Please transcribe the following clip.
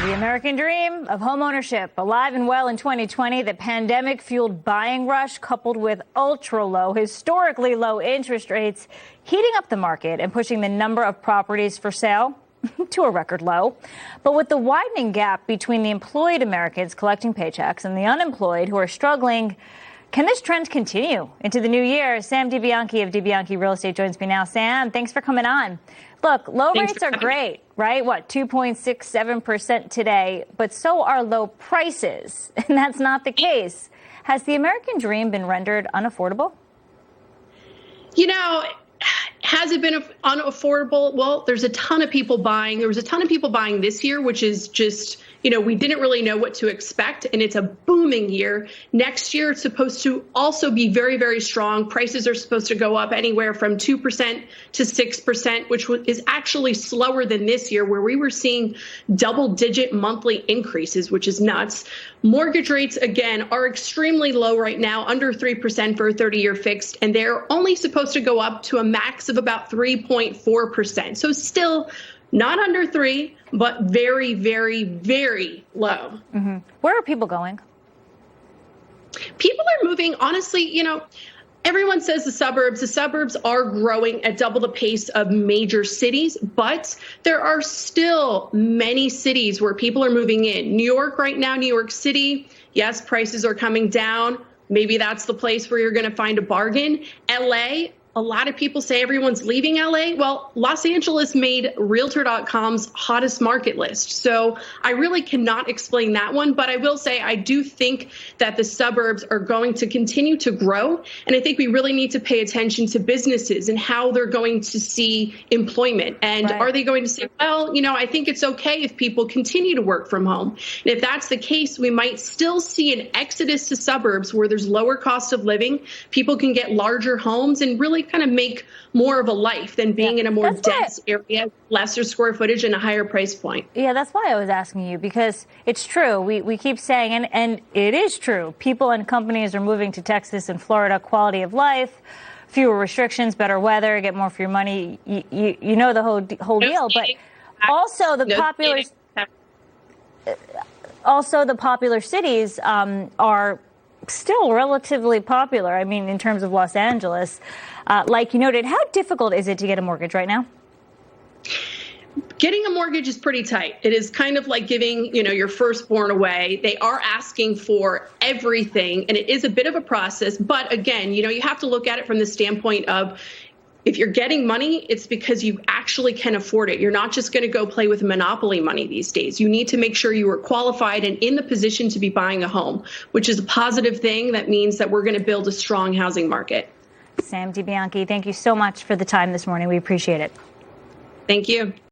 The American dream of homeownership, alive and well in 2020, the pandemic-fueled buying rush coupled with ultra-low, historically low interest rates, heating up the market and pushing the number of properties for sale to a record low. But with the widening gap between the employed Americans collecting paychecks and the unemployed who are struggling, can this trend continue into the new year? Sam DeBianchi of DeBianchi Real Estate joins me now. Sam, thanks for coming on. Look, low rates are great, right? 2.67% today, but so are low prices, and that's not the case. Has the American dream been rendered unaffordable? You know, has it been unaffordable? Well, there's a ton of people buying. There was a ton of people buying this year, which is just, we didn't really know what to expect, and it's a booming year. Next year, it's supposed to also be very, very strong. Prices are supposed to go up anywhere from 2% to 6%, which is actually slower than this year, where we were seeing double-digit monthly increases, which is nuts. Mortgage rates, again, are extremely low right now, under 3% for a 30-year fixed, and they're only supposed to go up to a max of about 3.4%. So still not under 3, but very, very, very low. Mm-hmm. Where are people going? People are moving, honestly, everyone says the suburbs are growing at double the pace of major cities, but there are still many cities where people are moving in. New York right now, New York City, yes, prices are coming down. Maybe that's the place where you're going to find a bargain. LA, a lot of people say everyone's leaving LA. Well, Los Angeles made Realtor.com's hottest market list. So I really cannot explain that one. But I will say I do think that the suburbs are going to continue to grow. And I think we really need to pay attention to businesses and how they're going to see employment. And Are they going to say, well, I think it's okay if people continue to work from home. And if that's the case, we might still see an exodus to suburbs where there's lower cost of living. People can get larger homes and really kind of make more of a life than being in a more dense area, lesser square footage and a higher price point. Yeah, that's why I was asking you, because it's true. We keep saying, and it is true, people and companies are moving to Texas and Florida, quality of life, fewer restrictions, better weather, get more for your money. You know the whole deal. But also the popular cities are still relatively popular. I mean, in terms of Los Angeles, like you noted, how difficult is it to get a mortgage right now? Getting a mortgage is pretty tight. It is kind of like giving, your firstborn away. They are asking for everything, and it is a bit of a process. But again, you have to look at it from the standpoint of, if you're getting money, it's because you actually can afford it. You're not just going to go play with monopoly money these days. You need to make sure you are qualified and in the position to be buying a home, which is a positive thing. That means that we're going to build a strong housing market. Sam DeBianchi, thank you so much for the time this morning. We appreciate it. Thank you.